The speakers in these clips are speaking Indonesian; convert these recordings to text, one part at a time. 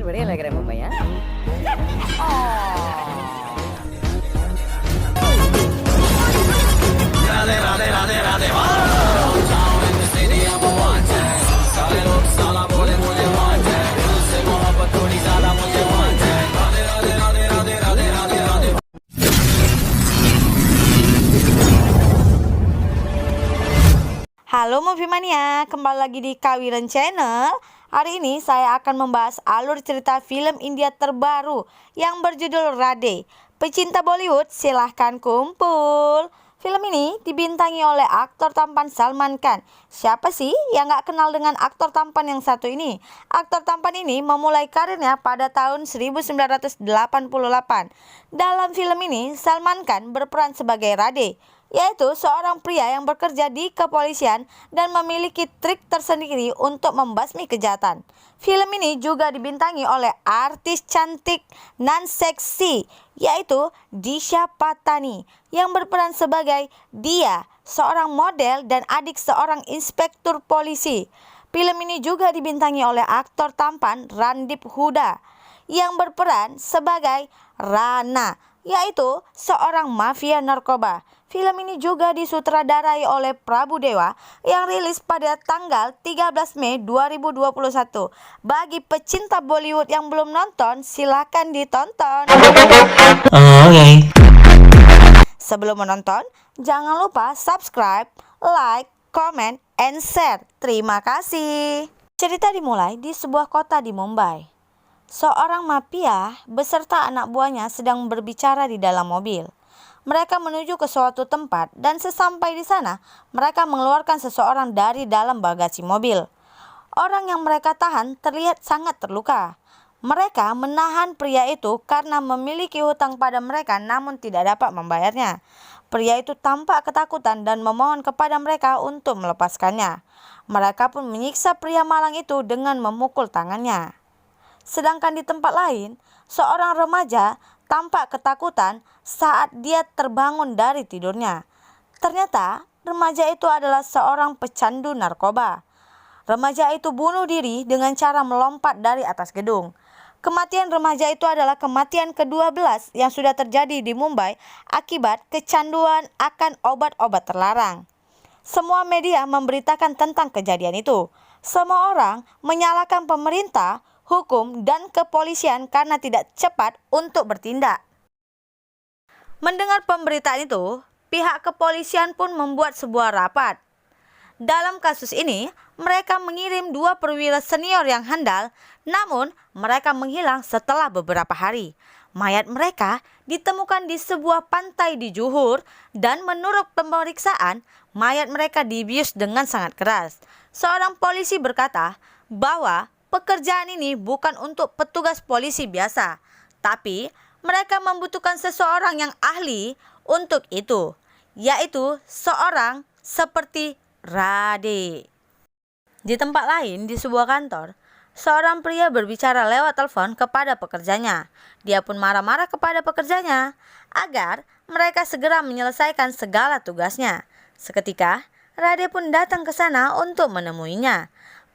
बढ़िया लग रहा है मुंबई, हाँ? Halo Movie Mania, kembali lagi di Kawiren Channel. Hari ini saya akan membahas alur cerita film India terbaru yang berjudul Radhe. Pecinta Bollywood silahkan kumpul. Film ini dibintangi oleh aktor tampan Salman Khan. Siapa sih yang gak kenal dengan aktor tampan yang satu ini? Aktor tampan ini memulai karirnya pada tahun 1988. Dalam film ini, Salman Khan berperan sebagai Radhe, yaitu seorang pria yang bekerja di kepolisian dan memiliki trik tersendiri untuk membasmi kejahatan. Film ini juga dibintangi oleh artis cantik nan seksi, yaitu Disha Patani, yang berperan sebagai Dia, seorang model dan adik seorang inspektur polisi. Film ini juga dibintangi oleh aktor tampan Randip Huda, yang berperan sebagai Rana, yaitu seorang mafia narkoba. Film ini juga disutradarai oleh Prabu Dewa yang rilis pada tanggal 13 Mei 2021. Bagi pecinta Bollywood yang belum nonton, silakan ditonton. Okay. Sebelum menonton, jangan lupa subscribe, like, comment, and share. Terima kasih. Cerita dimulai di sebuah kota di Mumbai. Seorang mafia beserta anak buahnya sedang berbicara di dalam mobil. Mereka menuju ke suatu tempat dan sesampai di sana, mereka mengeluarkan seseorang dari dalam bagasi mobil. Orang yang mereka tahan terlihat sangat terluka. Mereka menahan pria itu karena memiliki hutang pada mereka namun tidak dapat membayarnya. Pria itu tampak ketakutan dan memohon kepada mereka untuk melepaskannya. Mereka pun menyiksa pria malang itu dengan memukul tangannya. Sedangkan di tempat lain, seorang remaja tampak ketakutan saat dia terbangun dari tidurnya. Ternyata remaja itu adalah seorang pecandu narkoba. Remaja itu bunuh diri dengan cara melompat dari atas gedung. Kematian remaja itu adalah kematian ke-12 yang sudah terjadi di Mumbai akibat kecanduan akan obat-obat terlarang. Semua media memberitakan tentang kejadian itu. Semua orang menyalahkan pemerintah, hukum, dan kepolisian karena tidak cepat untuk bertindak. Mendengar pemberitaan itu, pihak kepolisian pun membuat sebuah rapat. Dalam kasus ini, mereka mengirim 2 perwira senior yang handal, namun mereka menghilang setelah beberapa hari. Mayat mereka ditemukan di sebuah pantai di Johor dan menurut pemeriksaan, mayat mereka dibius dengan sangat keras. Seorang polisi berkata bahwa pekerjaan ini bukan untuk petugas polisi biasa, tapi mereka membutuhkan seseorang yang ahli untuk itu, yaitu seorang seperti Radhe. Di tempat lain, di sebuah kantor, seorang pria berbicara lewat telepon kepada pekerjanya. Dia pun marah-marah kepada pekerjanya agar mereka segera menyelesaikan segala tugasnya. Seketika, Radhe pun datang ke sana untuk menemuinya.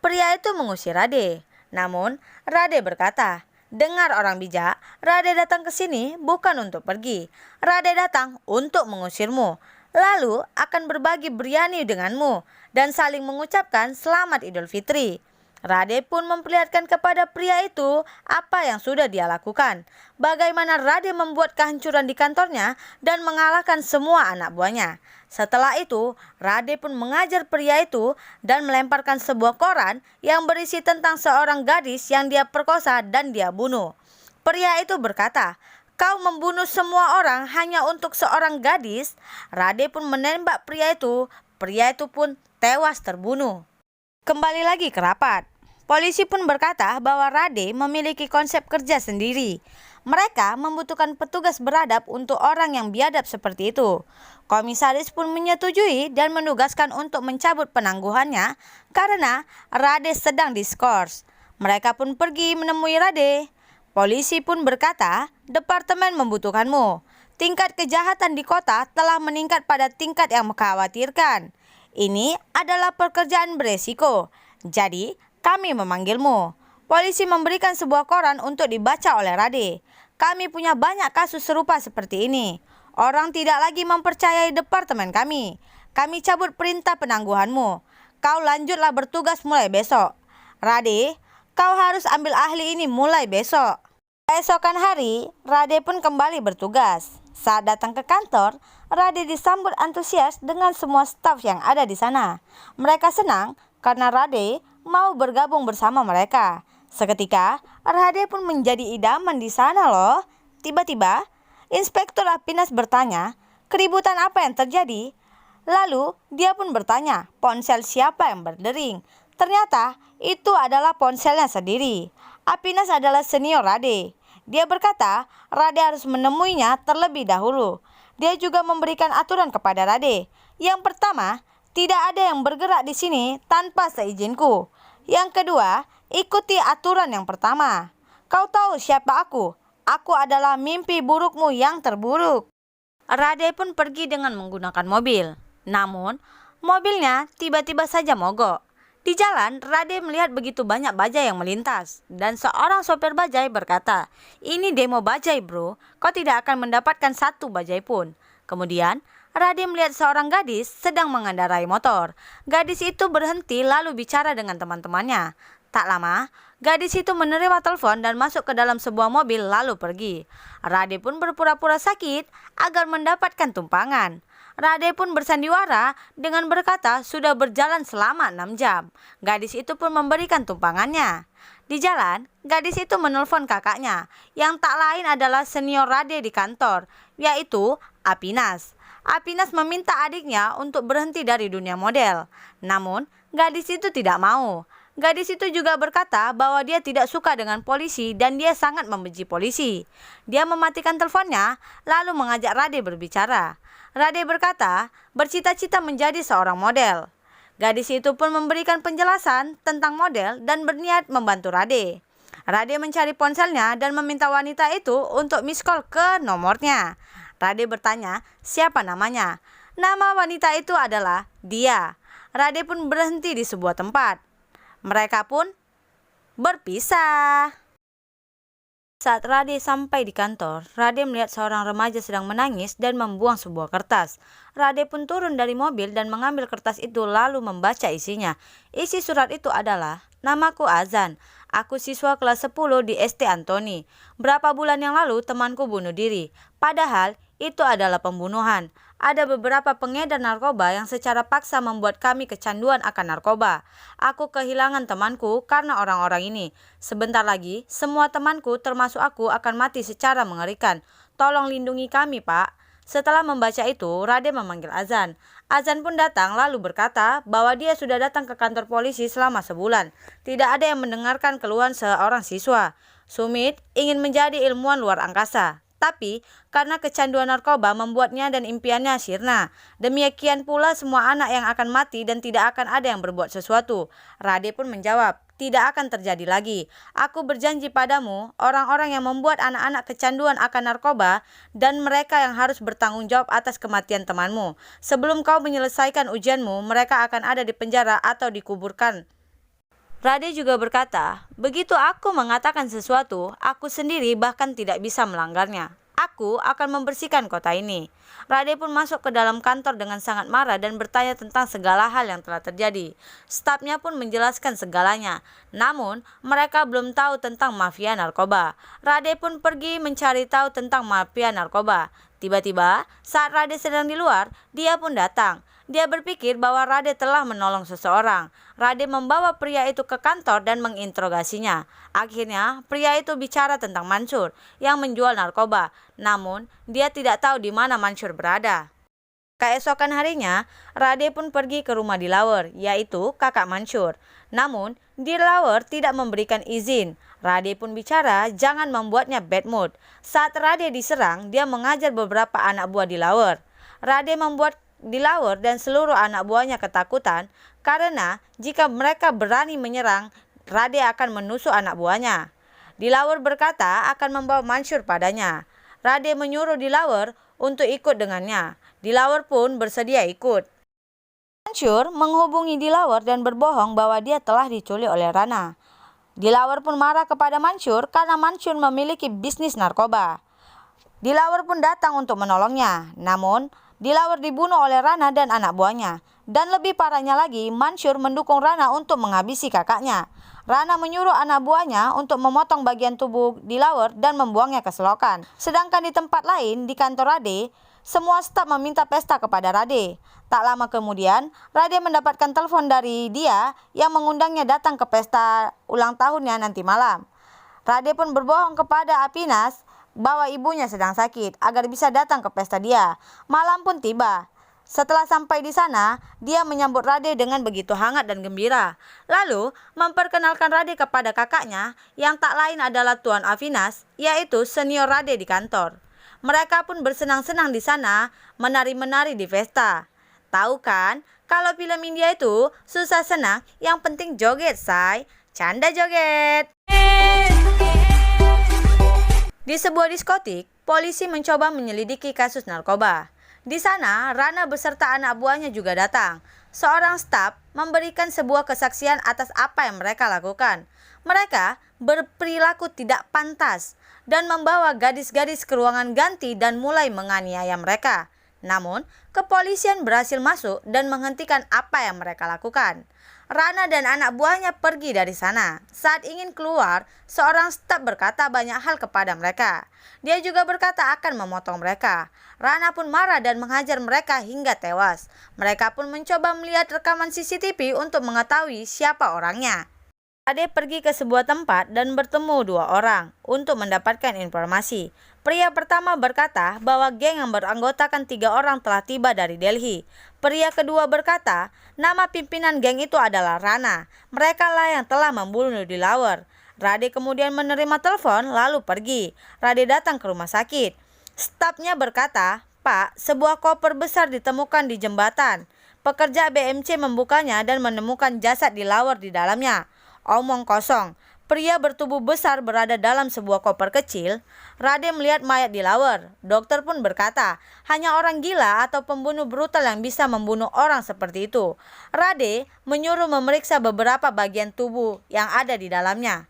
Pria itu mengusir Radhe. Namun, Radhe berkata, "Dengar orang bijak, Radhe datang ke sini bukan untuk pergi. Radhe datang untuk mengusirmu, lalu akan berbagi biryani denganmu dan saling mengucapkan selamat Idul Fitri." Radhe pun memperlihatkan kepada pria itu apa yang sudah dia lakukan. Bagaimana Radhe membuat kehancuran di kantornya dan mengalahkan semua anak buahnya. Setelah itu, Radhe pun mengajar pria itu dan melemparkan sebuah koran yang berisi tentang seorang gadis yang dia perkosa dan dia bunuh. Pria itu berkata, "Kau membunuh semua orang hanya untuk seorang gadis?" Radhe pun menembak pria itu pun tewas terbunuh. Kembali lagi ke rapat. Polisi pun berkata bahwa Radhe memiliki konsep kerja sendiri. Mereka membutuhkan petugas beradab untuk orang yang biadab seperti itu. Komisaris pun menyetujui dan menugaskan untuk mencabut penangguhannya karena Radhe sedang diskors. Mereka pun pergi menemui Radhe. Polisi pun berkata, "Departemen membutuhkanmu. Tingkat kejahatan di kota telah meningkat pada tingkat yang mengkhawatirkan. Ini adalah pekerjaan beresiko. Jadi, kami memanggilmu." Polisi memberikan sebuah koran untuk dibaca oleh Rade. Kami punya banyak kasus serupa seperti ini. Orang tidak lagi mempercayai departemen kami. Kami cabut perintah penangguhanmu. Kau lanjutlah bertugas mulai besok. Rade, kau harus ambil ahli ini mulai besok. Keesokan hari, Rade pun kembali bertugas. Saat datang ke kantor, Rade disambut antusias dengan semua staf yang ada di sana. Mereka senang karena Rade mau bergabung bersama mereka. Seketika, Rade pun menjadi idaman di sana loh. Tiba-tiba, Inspektur Apinas bertanya, keributan apa yang terjadi? Lalu, dia pun bertanya, ponsel siapa yang berdering? Ternyata, itu adalah ponselnya sendiri. Apinas adalah senior Rade. Dia berkata, Rade harus menemuinya terlebih dahulu. Dia juga memberikan aturan kepada Rade. Yang pertama, tidak ada yang bergerak di sini tanpa seizinku. Yang kedua, ikuti aturan yang pertama. Kau tahu siapa aku? Aku adalah mimpi burukmu yang terburuk. Rade pun pergi dengan menggunakan mobil. Namun, mobilnya tiba-tiba saja mogok. Di jalan, Rade melihat begitu banyak bajai yang melintas. Dan seorang sopir bajai berkata, ini demo bajai bro, kau tidak akan mendapatkan satu bajai pun. Kemudian, Rade melihat seorang gadis sedang mengendarai motor. Gadis itu berhenti lalu bicara dengan teman-temannya. Tak lama, gadis itu menerima telepon dan masuk ke dalam sebuah mobil lalu pergi. Rade pun berpura-pura sakit agar mendapatkan tumpangan. Rade pun bersandiwara dengan berkata sudah berjalan selama 6 jam. Gadis itu pun memberikan tumpangannya. Di jalan, gadis itu menelpon kakaknya yang tak lain adalah senior Rade di kantor, yaitu Apinas. Apinas meminta adiknya untuk berhenti dari dunia model. Namun, gadis itu tidak mau. Gadis itu juga berkata bahwa dia tidak suka dengan polisi dan dia sangat membenci polisi. Dia mematikan teleponnya lalu mengajak Rade berbicara. Rade berkata bercita-cita menjadi seorang model. Gadis itu pun memberikan penjelasan tentang model dan berniat membantu Rade. Rade mencari ponselnya dan meminta wanita itu untuk miss call ke nomornya. Rade bertanya siapa namanya. Nama wanita itu adalah dia. Rade pun berhenti di sebuah tempat. Mereka pun berpisah. Saat Rade sampai di kantor, Rade melihat seorang remaja sedang menangis dan membuang sebuah kertas. Rade pun turun dari mobil dan mengambil kertas itu lalu membaca isinya. Isi surat itu adalah, namaku Azan. Aku siswa kelas 10 di ST Antoni. Berapa bulan yang lalu temanku bunuh diri. Padahal itu adalah pembunuhan. Ada beberapa pengedar narkoba yang secara paksa membuat kami kecanduan akan narkoba. Aku kehilangan temanku karena orang-orang ini. Sebentar lagi, semua temanku termasuk aku akan mati secara mengerikan. Tolong lindungi kami, Pak. Setelah membaca itu, Rade memanggil Azan. Azan pun datang lalu berkata bahwa dia sudah datang ke kantor polisi selama sebulan. Tidak ada yang mendengarkan keluhan seorang siswa. Sumit ingin menjadi ilmuwan luar angkasa. Tapi, karena kecanduan narkoba membuatnya dan impiannya sirna. Demikian pula semua anak yang akan mati dan tidak akan ada yang berbuat sesuatu. Rade pun menjawab, tidak akan terjadi lagi. Aku berjanji padamu, orang-orang yang membuat anak-anak kecanduan akan narkoba dan mereka yang harus bertanggung jawab atas kematian temanmu. Sebelum kau menyelesaikan ujianmu, mereka akan ada di penjara atau dikuburkan. Rade juga berkata, begitu aku mengatakan sesuatu, aku sendiri bahkan tidak bisa melanggarnya. Aku akan membersihkan kota ini. Rade pun masuk ke dalam kantor dengan sangat marah dan bertanya tentang segala hal yang telah terjadi. Stafnya pun menjelaskan segalanya. Namun, mereka belum tahu tentang mafia narkoba. Rade pun pergi mencari tahu tentang mafia narkoba. Tiba-tiba, saat Rade sedang di luar, dia pun datang. Dia berpikir bahwa Rade telah menolong seseorang. Rade membawa pria itu ke kantor dan menginterogasinya. Akhirnya, pria itu bicara tentang Mansur yang menjual narkoba. Namun, dia tidak tahu di mana Mansur berada. Keesokan harinya, Rade pun pergi ke rumah Dilawar, yaitu kakak Mansur. Namun, Dilawar tidak memberikan izin. Rade pun bicara jangan membuatnya bad mood. Saat Rade diserang, dia mengajar beberapa anak buah Dilawar. Rade membuat Dilawar dan seluruh anak buahnya ketakutan karena jika mereka berani menyerang, Rade akan menusuk anak buahnya. Dilawar berkata akan membawa Mansur padanya. Rade menyuruh Dilawar untuk ikut dengannya. Dilawar pun bersedia ikut. Mansur menghubungi Dilawar dan berbohong bahwa dia telah diculik oleh Rana. Dilawar pun marah kepada Mansur karena Mansur memiliki bisnis narkoba. Dilawar pun datang untuk menolongnya, namun Dilawar dibunuh oleh Rana dan anak buahnya. Dan lebih parahnya lagi, Mansur mendukung Rana untuk menghabisi kakaknya. Rana menyuruh anak buahnya untuk memotong bagian tubuh Dilawar dan membuangnya ke selokan. Sedangkan di tempat lain, di kantor Rade, semua staf meminta pesta kepada Rade. Tak lama kemudian, Rade mendapatkan telepon dari dia yang mengundangnya datang ke pesta ulang tahunnya nanti malam. Rade pun berbohong kepada Apinas bahwa ibunya sedang sakit agar bisa datang ke pesta dia. Malam pun tiba. Setelah sampai di sana, dia menyambut Rade dengan begitu hangat dan gembira. Lalu, memperkenalkan Rade kepada kakaknya yang tak lain adalah Tuan Avinas, yaitu senior Rade di kantor. Mereka pun bersenang-senang di sana, menari-menari di pesta. Tahu kan, kalau film India itu susah senang, yang penting joget, say. Canda joget. Di sebuah diskotik, polisi mencoba menyelidiki kasus narkoba. Di sana, Rana beserta anak buahnya juga datang. Seorang staf memberikan sebuah kesaksian atas apa yang mereka lakukan. Mereka berperilaku tidak pantas dan membawa gadis-gadis ke ruangan ganti dan mulai menganiaya mereka. Namun, kepolisian berhasil masuk dan menghentikan apa yang mereka lakukan. Rana dan anak buahnya pergi dari sana. Saat ingin keluar, seorang staf berkata banyak hal kepada mereka. Dia juga berkata akan memotong mereka. Rana pun marah dan menghajar mereka hingga tewas. Mereka pun mencoba melihat rekaman CCTV untuk mengetahui siapa orangnya. Ade pergi ke sebuah tempat dan bertemu dua orang untuk mendapatkan informasi. Pria pertama berkata bahwa geng yang beranggotakan 3 orang telah tiba dari Delhi. Pria kedua berkata, nama pimpinan geng itu adalah Rana. Mereka lah yang telah membunuh Dilawar. Rade kemudian menerima telepon lalu pergi. Rade datang ke rumah sakit. Stafnya berkata, Pak, sebuah koper besar ditemukan di jembatan. Pekerja BMC membukanya dan menemukan jasad Dilawar di dalamnya. Omong kosong. Pria bertubuh besar berada dalam sebuah koper kecil. Rade melihat mayat Dilawar. Dokter pun berkata, hanya orang gila atau pembunuh brutal yang bisa membunuh orang seperti itu. Rade menyuruh memeriksa beberapa bagian tubuh yang ada di dalamnya.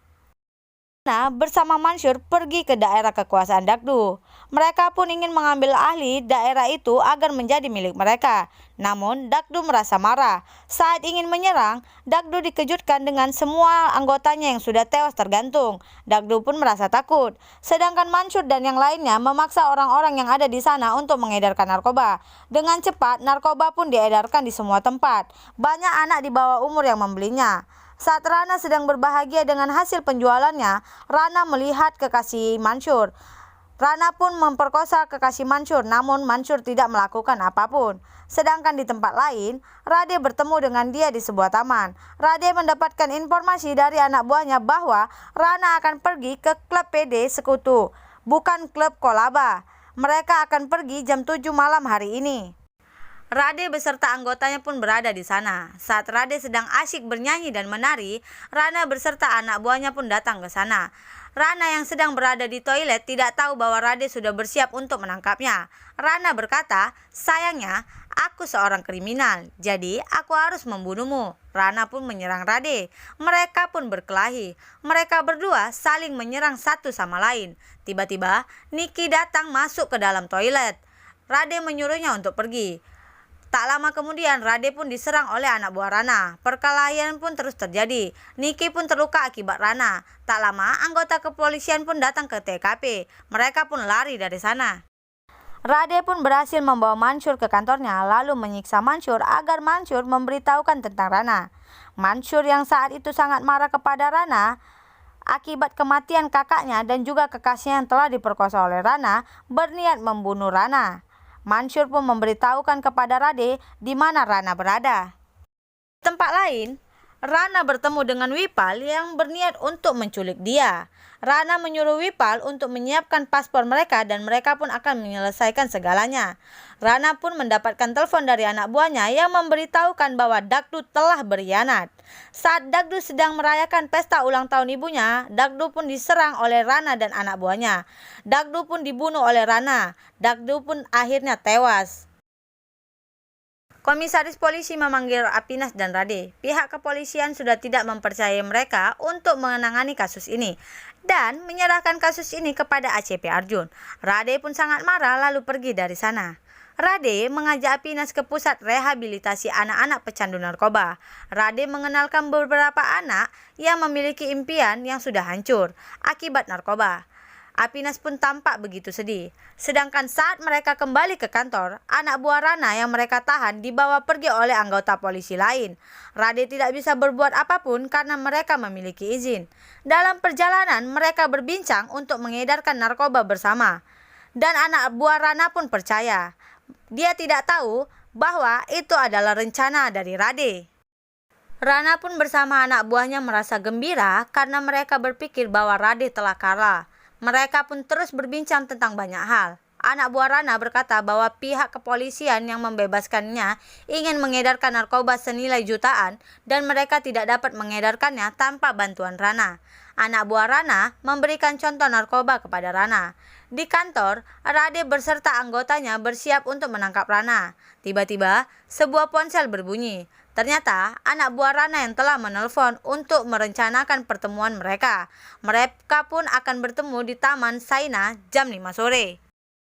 Rana bersama Mansur pergi ke daerah kekuasaan Dagdu. Mereka pun ingin mengambil ahli daerah itu agar menjadi milik mereka. Namun Dagdu merasa marah. Saat ingin menyerang, Dagdu dikejutkan dengan semua anggotanya yang sudah tewas tergantung. Dagdu pun merasa takut. Sedangkan Mansur dan yang lainnya memaksa orang-orang yang ada di sana untuk mengedarkan narkoba. Dengan cepat, narkoba pun diedarkan di semua tempat. Banyak anak di bawah umur yang membelinya. Saat Rana sedang berbahagia dengan hasil penjualannya, Rana melihat kekasih Mansur. Rana pun memperkosa kekasih Mansur, namun Mansur tidak melakukan apapun. Sedangkan di tempat lain, Rade bertemu dengan dia di sebuah taman. Rade mendapatkan informasi dari anak buahnya bahwa Rana akan pergi ke klub PD Sekutu, bukan klub Kolaba. Mereka akan pergi jam 7 malam hari ini. Rade beserta anggotanya pun berada di sana. Saat Rade sedang asyik bernyanyi dan menari, Rana beserta anak buahnya pun datang ke sana. Rana yang sedang berada di toilet tidak tahu bahwa Rade sudah bersiap untuk menangkapnya. Rana berkata, sayangnya aku seorang kriminal, jadi aku harus membunuhmu. Rana pun menyerang Rade. Mereka pun berkelahi. Mereka berdua saling menyerang satu sama lain. Tiba-tiba, Niki datang masuk ke dalam toilet. Rade menyuruhnya untuk pergi. Tak lama kemudian, Rade pun diserang oleh anak buah Rana. Perkelahian pun terus terjadi. Niki pun terluka akibat Rana. Tak lama, anggota kepolisian pun datang ke TKP. Mereka pun lari dari sana. Rade pun berhasil membawa Mansur ke kantornya, lalu menyiksa Mansur agar Mansur memberitahukan tentang Rana. Mansur yang saat itu sangat marah kepada Rana akibat kematian kakaknya dan juga kekasihnya yang telah diperkosa oleh Rana, berniat membunuh Rana. Mansur pun memberitahukan kepada Rade di mana Rana berada. Di tempat lain, Rana bertemu dengan Wipal yang berniat untuk menculik dia. Rana menyuruh Wipal untuk menyiapkan paspor mereka dan mereka pun akan menyelesaikan segalanya. Rana pun mendapatkan telepon dari anak buahnya yang memberitahukan bahwa Dagdu telah berkhianat. Saat Dagdu sedang merayakan pesta ulang tahun ibunya, Dagdu pun diserang oleh Rana dan anak buahnya. Dagdu pun dibunuh oleh Rana. Dagdu pun akhirnya tewas. Komisaris polisi memanggil Apinas dan Rade. Pihak kepolisian sudah tidak mempercayai mereka untuk menangani kasus ini dan menyerahkan kasus ini kepada ACP Arjun. Rade pun sangat marah lalu pergi dari sana. Rade mengajak Apinas ke pusat rehabilitasi anak-anak pecandu narkoba. Rade mengenalkan beberapa anak yang memiliki impian yang sudah hancur akibat narkoba. Apinas pun tampak begitu sedih. Sedangkan saat mereka kembali ke kantor, anak buah Rana yang mereka tahan dibawa pergi oleh anggota polisi lain. Rade tidak bisa berbuat apapun karena mereka memiliki izin. Dalam perjalanan, mereka berbincang untuk mengedarkan narkoba bersama. Dan anak buah Rana pun percaya. Dia tidak tahu bahwa itu adalah rencana dari Rade. Rana pun bersama anak buahnya merasa gembira karena mereka berpikir bahwa Rade telah kalah. Mereka pun terus berbincang tentang banyak hal. Anak buah Rana berkata bahwa pihak kepolisian yang membebaskannya ingin mengedarkan narkoba senilai jutaan dan mereka tidak dapat mengedarkannya tanpa bantuan Rana. Anak buah Rana memberikan contoh narkoba kepada Rana. Di kantor, Rade berserta anggotanya bersiap untuk menangkap Rana. Tiba-tiba, sebuah ponsel berbunyi. Ternyata, anak buah Rana yang telah menelpon untuk merencanakan pertemuan mereka. Mereka pun akan bertemu di Taman Saina jam 5 sore.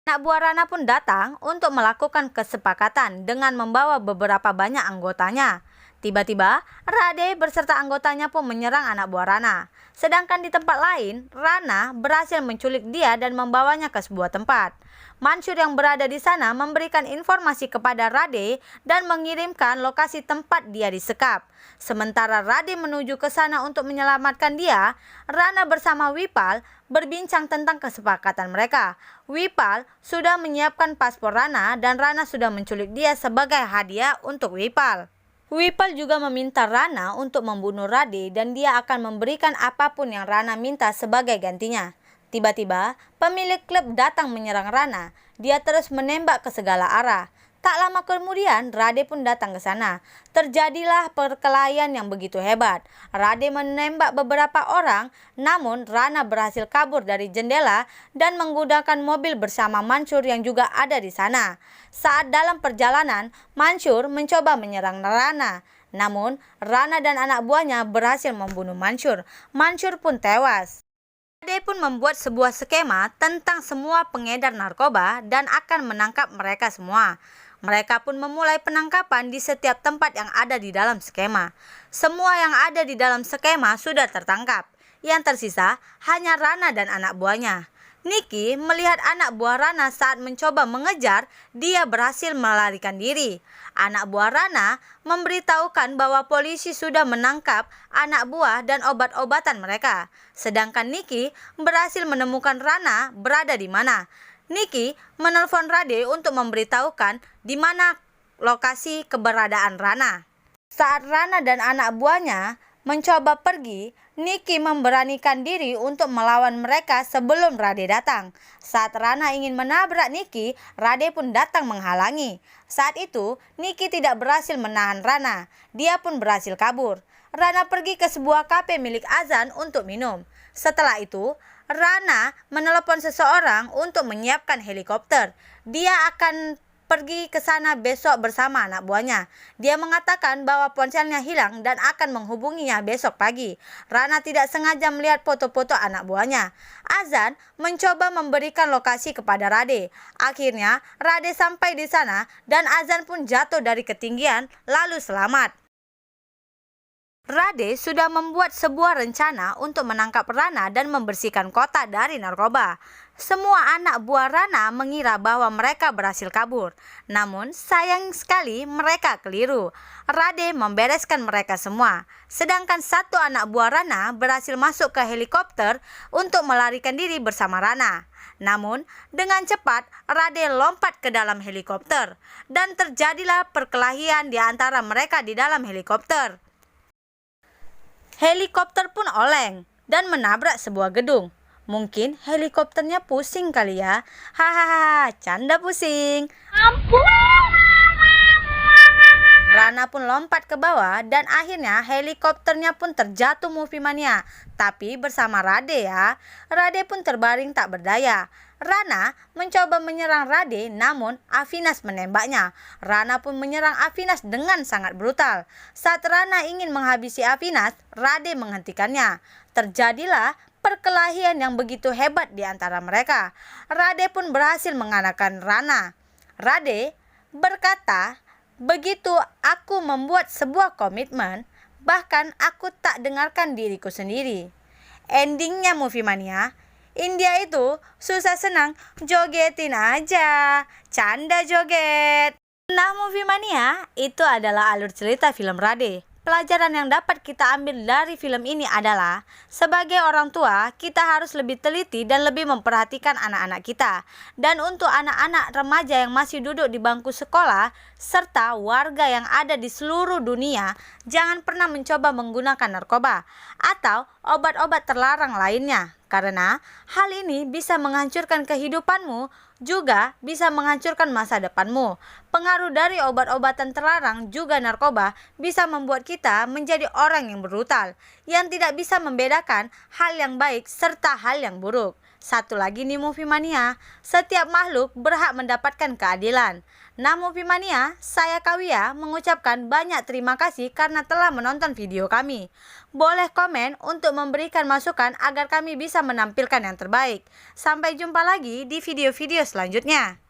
Anak buah Rana pun datang untuk melakukan kesepakatan dengan membawa beberapa banyak anggotanya. Tiba-tiba, Rade beserta anggotanya pun menyerang anak buah Rana. Sedangkan di tempat lain, Rana berhasil menculik dia dan membawanya ke sebuah tempat. Mansur yang berada di sana memberikan informasi kepada Rade dan mengirimkan lokasi tempat dia disekap. Sementara Rade menuju ke sana untuk menyelamatkan dia, Rana bersama Wipal berbincang tentang kesepakatan mereka. Wipal sudah menyiapkan paspor Rana dan Rana sudah menculik dia sebagai hadiah untuk Wipal. Wipal juga meminta Rana untuk membunuh Rade dan dia akan memberikan apapun yang Rana minta sebagai gantinya. Tiba-tiba, pemilik klub datang menyerang Rana. Dia terus menembak ke segala arah. Tak lama kemudian, Rade pun datang ke sana. Terjadilah perkelahian yang begitu hebat. Rade menembak beberapa orang, namun Rana berhasil kabur dari jendela dan menggunakan mobil bersama Mansur yang juga ada di sana. Saat dalam perjalanan, Mansur mencoba menyerang Rana. Namun, Rana dan anak buahnya berhasil membunuh Mansur. Mansur pun tewas. Rade pun membuat sebuah skema tentang semua pengedar narkoba dan akan menangkap mereka semua. Mereka pun memulai penangkapan di setiap tempat yang ada di dalam skema. Semua yang ada di dalam skema sudah tertangkap. Yang tersisa hanya Rana dan anak buahnya. Niki melihat anak buah Rana saat mencoba mengejar, dia berhasil melarikan diri. Anak buah Rana memberitahukan bahwa polisi sudah menangkap anak buah dan obat-obatan mereka. Sedangkan Niki berhasil menemukan Rana berada di mana. Niki menelpon Rade untuk memberitahukan di mana lokasi keberadaan Rana. Saat Rana dan anak buahnya mencoba pergi, Niki memberanikan diri untuk melawan mereka sebelum Rade datang. Saat Rana ingin menabrak Niki, Rade pun datang menghalangi. Saat itu, Niki tidak berhasil menahan Rana. Dia pun berhasil kabur. Rana pergi ke sebuah kafe milik Azan untuk minum. Setelah itu, Rana menelepon seseorang untuk menyiapkan helikopter. Dia akan pergi ke sana besok bersama anak buahnya. Dia mengatakan bahwa ponselnya hilang dan akan menghubunginya besok pagi. Rana tidak sengaja melihat foto-foto anak buahnya. Azan mencoba memberikan lokasi kepada Rade. Akhirnya Rade sampai di sana dan Azan pun jatuh dari ketinggian lalu selamat. Rade sudah membuat sebuah rencana untuk menangkap Rana dan membersihkan kota dari narkoba. Semua anak buah Rana mengira bahwa mereka berhasil kabur. Namun sayang sekali mereka keliru. Rade membereskan mereka semua. Sedangkan satu anak buah Rana berhasil masuk ke helikopter untuk melarikan diri bersama Rana. Namun dengan cepat Rade lompat ke dalam helikopter dan terjadilah perkelahian di antara mereka di dalam helikopter. Helikopter pun oleng dan menabrak sebuah gedung. Mungkin helikopternya pusing kali ya. Hahaha, canda pusing. Rana pun lompat ke bawah dan akhirnya helikopternya pun terjatuh movie mania. Tapi bersama Rade ya. Rade pun terbaring tak berdaya. Rana mencoba menyerang Rade, namun Avinas menembaknya. Rana pun menyerang Avinas dengan sangat brutal. Saat Rana ingin menghabisi Avinas, Rade menghentikannya. Terjadilah perkelahian yang begitu hebat di antara mereka. Rade pun berhasil mengalahkan Rana. Rade berkata, "Begitu aku membuat sebuah komitmen, bahkan aku tak dengarkan diriku sendiri." Endingnya Movie Mania, India itu susah senang jogetin aja, canda joget. Nah Movie Mania, itu adalah alur cerita film Rade. Pelajaran yang dapat kita ambil dari film ini adalah, sebagai orang tua, kita harus lebih teliti dan lebih memperhatikan anak-anak kita. Dan untuk anak-anak remaja yang masih duduk di bangku sekolah, serta warga yang ada di seluruh dunia, jangan pernah mencoba menggunakan narkoba atau obat-obat terlarang lainnya. Karena hal ini bisa menghancurkan kehidupanmu, juga bisa menghancurkan masa depanmu. Pengaruh dari obat-obatan terlarang juga narkoba bisa membuat kita menjadi orang yang brutal, yang tidak bisa membedakan hal yang baik serta hal yang buruk. Satu lagi nih Movie Mania, setiap makhluk berhak mendapatkan keadilan. Nah Movie Mania, saya Kawia mengucapkan banyak terima kasih karena telah menonton video kami. Boleh komen untuk memberikan masukan agar kami bisa menampilkan yang terbaik. Sampai jumpa lagi di video-video selanjutnya.